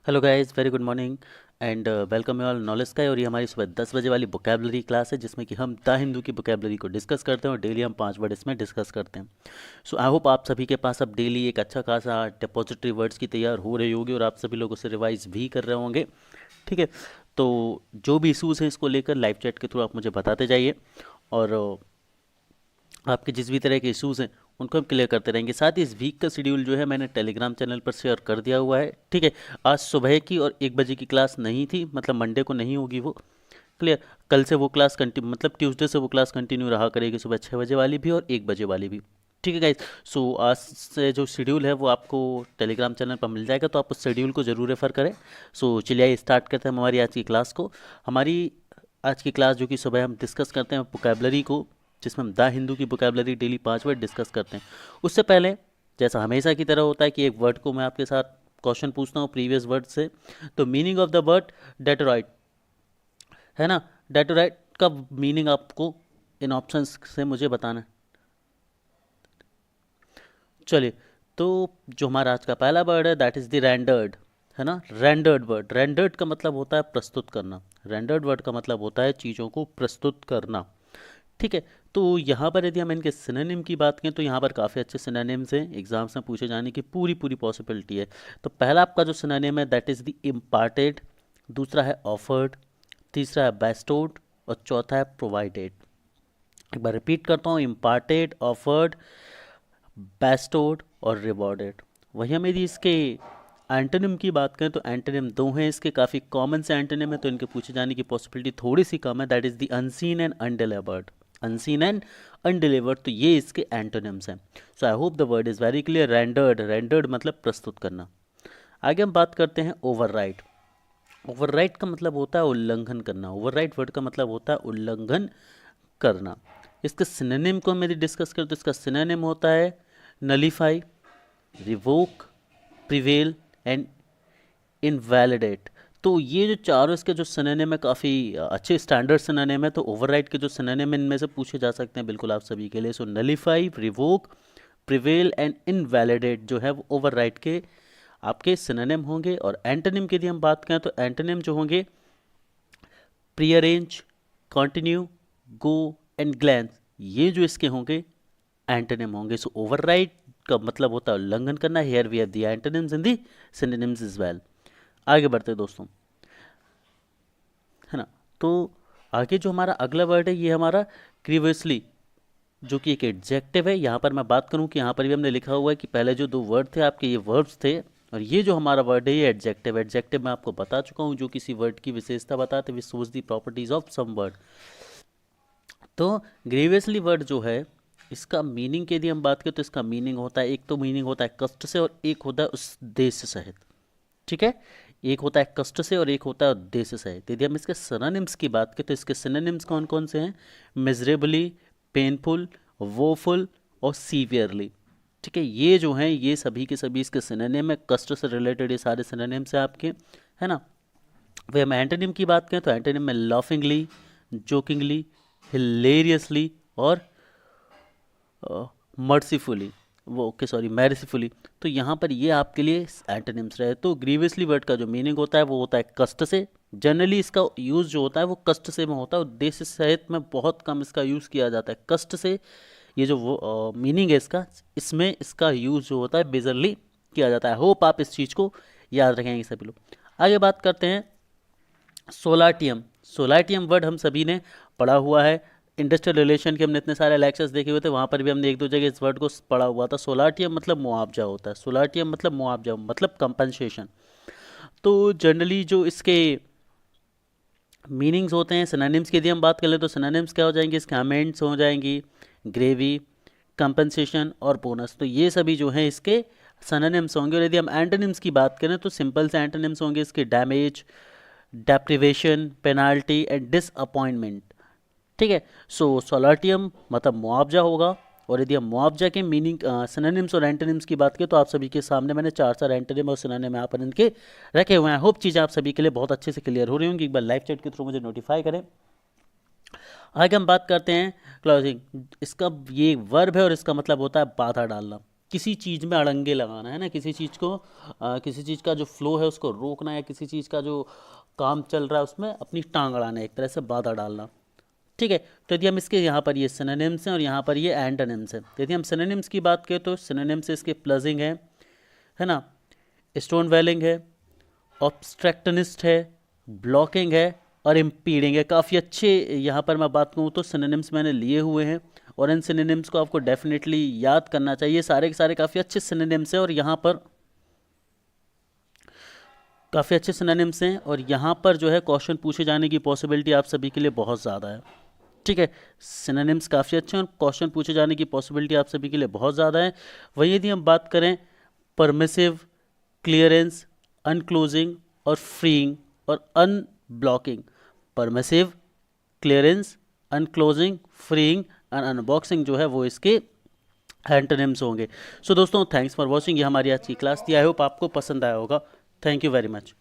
Hello guys, very good morning and welcome you all knowledge का। और ये हमारी सुबह 10 बजे वाली वोकेबलरी क्लास है जिसमें कि हम द हिंदू की वोकेबलरी को डिस्कस करते हैं और डेली हम 5 वर्ड इसमें डिस्कस करते हैं। सो आई होप आप सभी के पास अब डेली एक अच्छा खासा डिपॉजिटरी वर्ड्स की तैयार हो रही होगी और आप सभी लोग उसे रिवाइज भी कर रहे होंगे। ठीक है, तो जो भी इशूज़ हैं इसको लेकर लाइव चैट के थ्रू आप मुझे बताते जाइए और आपके जिस भी तरह के इश्यूज़ हैं उनको हम क्लियर करते रहेंगे। साथ ही इस वीक का शेड्यूल जो है मैंने टेलीग्राम चैनल पर शेयर कर दिया हुआ है। ठीक है, आज सुबह की और 1 बजे की क्लास नहीं थी, मतलब मंडे को नहीं होगी वो। क्लियर, कल से वो क्लास कंटिन्यू, मतलब ट्यूसडे से वो क्लास कंटिन्यू रहा करेगी, सुबह 6 बजे वाली भी और 1 बजे वाली भी। ठीक है गाइज, सो आज से जो शेड्यूल है वो आपको टेलीग्राम चैनल पर मिल जाएगा, तो आप उस शेड्यूल को ज़रूर रेफ़र करें। सो चलिए आइए स्टार्ट करते हैं हमारी आज की क्लास को। हमारी आज की क्लास जो कि सुबह हम डिस्कस करते हैं वोकैबलरी को, जिसमें हम द हिंदू की वोकैबलरी डेली 5 वर्ड डिस्कस करते हैं। उससे पहले जैसा हमेशा की तरह होता है कि एक वर्ड को मैं आपके साथ क्वेश्चन पूछता हूँ प्रीवियस वर्ड से। तो मीनिंग ऑफ द वर्ड डेटरॉइट है ना, डेटरॉइट का मीनिंग आपको इन ऑप्शंस से मुझे बताना है। चलिए, तो जो हमारा आज का पहला वर्ड है दैट इज़ द रेंडर्ड, है ना। रेंडर्ड वर्ड, रेंडर्ड का मतलब होता है प्रस्तुत करना। रेंडर्ड वर्ड का मतलब होता है चीज़ों को प्रस्तुत करना। ठीक है, तो यहाँ पर यदि हम इनके सिनोनिम की बात करें तो यहाँ पर काफ़ी अच्छे सिनोनिम्स हैं, एग्जाम्स में पूछे जाने की पूरी पूरी पॉसिबिलिटी है। तो पहला आपका जो सिनोनिम है दैट इज़ द इम्पार्टेड, दूसरा है ऑफर्ड, तीसरा है बेस्टोड और चौथा है प्रोवाइडेड। एक बार रिपीट करता हूँ, इम्पार्टेड, ऑफर्ड, बेस्टोड और रिवॉर्डेड। वही हम यदि इसके एंटोनिम की बात करें तो एंटोनिम दो हैं इसके, काफ़ी कॉमन से एंटोनिम है तो इनके पूछे जाने की पॉसिबिलिटी थोड़ी सी कम है। That is the unseen and undelivered, unseen and undelivered, तो ये इसके एंटोनिम्स हैं। So I hope the word is very clear. Rendered, rendered मतलब प्रस्तुत करना। आगे हम बात करते हैं ओवरराइड। ओवरराइड का मतलब होता है उल्लंघन करना। ओवरराइड वर्ड का मतलब होता है उल्लंघन करना। इसके सिनोनिम को हम यदि डिस्कस करें तो इसका सिनोनिम होता है nullify, revoke, prevail and invalidate. तो ये जो चारों इसके जो सिनोनिम है काफ़ी अच्छे स्टैंडर्ड सिनोनिम है। तो ओवरराइड के जो सिनोनिम इनमें से पूछे जा सकते हैं बिल्कुल आप सभी के लिए। So nullify, revoke, prevail and invalidate जो है वो ओवरराइड के आपके सिनोनिम होंगे। और एंटोनिम की यदि हम बात करें तो एंटोनिम जो होंगे प्रीअरेंज, कंटिन्यू, गो एंड ग्लैंस, ये जो इसके होंगे एंटोनिम होंगे। सो ओवरराइड का मतलब होता है उल्लंघन करना। Here we have the antonyms in the synonyms is well. आगे बढ़ते हैं दोस्तों, है ना। तो आगे जो हमारा अगला वर्ड है ये हमारा ग्रीवियसली, जो कि एक एडजेक्टिव है। यहाँ पर मैं बात करूँ कि यहाँ पर भी हमने लिखा हुआ है कि पहले जो दो वर्ड थे आपके ये वर्ब्स थे और ये जो हमारा वर्ड है ये एडजेक्टिव। एडजेक्टिव मैं आपको बता चुका हूँ जो किसी वर्ड की विशेषता बताते हुए shows the properties of some word. तो ग्रीवियसली वर्ड जो है इसका मीनिंग की यदि हम बात करें तो इसका मीनिंग होता है, एक तो मीनिंग होता है कष्ट से और एक होता है उद्देश्य सहित। ठीक है, एक होता है कष्ट से और एक होता है उद्देश्य सहित। यदि हम इसके सिनोनिम्स की बात करें तो इसके सिनोनिम्स कौन कौन से हैं? मिजरेबली, पेनफुल, वोफुल और सीवियरली। ठीक है, ये जो हैं ये सभी के सभी इसके सिनोनिम है। कष्ट से रिलेटेड ये सारे सिनोनिम्स हैं आपके, है ना। वह हम एंटोनिम की बात करें तो एंटोनिम में लाफिंगली, जोकिंगली, हिलेरियसली और मर्सीफुली, वो ओके सॉरी मैरिसीफुली। तो यहाँ पर ये आपके लिए एंटोनिम्स रहे। तो ग्रीवियसली वर्ड का जो मीनिंग होता है वो होता है कष्ट से। जनरली इसका यूज़ जो होता है वो कष्ट से में होता है, उद्देश्य सहित में बहुत कम इसका यूज़ किया जाता है। कष्ट से ये जो वो मीनिंग है इसका, इसमें इसका यूज़ जो होता है बेजरली किया जाता है। होप आप इस चीज़ को याद रखेंगे सभी लोग। आगे बात करते हैं सोलाटियम। सोलाटियम वर्ड हम सभी ने पढ़ा हुआ है। इंडस्ट्रियल रिलेशन के हमने इतने सारे लेक्चर्स देखे हुए थे, वहाँ पर भी हमने एक दो जगह इस वर्ड को पढ़ा हुआ था। सोलाटियम मतलब मुआवजा होता है। सोलाटियम मतलब मुआवजा, मतलब कंपनसेशन। तो जनरली जो इसके मीनिंग्स होते हैं सिनोनिम्स की यदि हम बात कर ले तो सिनोनिम्स क्या हो जाएंगे इसके? अमेंड्स हो जाएंगी, ग्रेवी, कंपनसेशन और बोनस। तो ये सभी जो हैं इसके सिनोनिम्स होंगे। और यदि हम एंटोनिम्स की बात करें तो सिंपल से एंटोनिम्स होंगे इसके damage, deprivation, penalty and disappointment. ठीक है, सो सोलाटियम मतलब मुआवजा होगा। और यदि हम मुआवजा के मीनिंग सिनोनिम्स और एंटोनिम्स की बात करें तो आप सभी के सामने मैंने चार चार एंटोनिम और सिनोनिम यहाँ पर इनके रखे हुए हैं। होप चीज़ें आप सभी के लिए बहुत अच्छे से क्लियर हो रही होंगी। एक बार लाइव चैट के थ्रू मुझे नोटिफाई करें। आगे हम बात करते हैं क्लोजिंग। इसका ये वर्ब है और इसका मतलब होता है बाधा डालना। किसी चीज़ में अड़ंगे लगाना है ना, किसी चीज़ को किसी चीज़ का जो फ्लो है उसको रोकना, या किसी चीज़ का जो काम चल रहा है उसमें अपनी टांग अड़ाना, एक तरह से बाधा डालना। ठीक है, तो यदि हम इसके यहाँ पर ये सिनोनिम्स हैं और यहाँ पर ये एंटोनिम्स हैं। यदि हम सिनोनिम्स की बात करें तो सिनोनिम्स इसके प्लजिंग है ना, स्टोन वेलिंग है, ऑब्स्ट्रक्टनिस्ट है, ब्लॉकिंग है और इम्पीडिंग है। काफ़ी अच्छे यहाँ पर मैं बात कहूँ तो सिनोनिम्स मैंने लिए हुए हैं, और इन सिनोनिम्स को आपको डेफिनेटली याद करना चाहिए। सारे के सारे काफ़ी अच्छे सिनोनिम्स हैं, और यहाँ पर काफ़ी अच्छे सिनोनिम्स हैं, और यहाँ पर जो है क्वेश्चन पूछे जाने की पॉसिबिलिटी आप सभी के लिए बहुत ज़्यादा है। ठीक है, सिनोनिम्स काफ़ी अच्छे हैं और क्वेश्चन पूछे जाने की पॉसिबिलिटी आप सभी के लिए बहुत ज़्यादा है। वहीं यदि हम बात करें परमिसिव, क्लियरेंस, अनक्लोजिंग और फ्रीइंग और unblocking, permissive, clearance, unclosing, freeing and unboxing जो है वो इसके एंटोनिम्स होंगे। सो दोस्तों, थैंक्स फॉर वॉचिंग। ये हमारी आज की क्लास थी। आई होप आपको पसंद आया होगा। Thank you very much.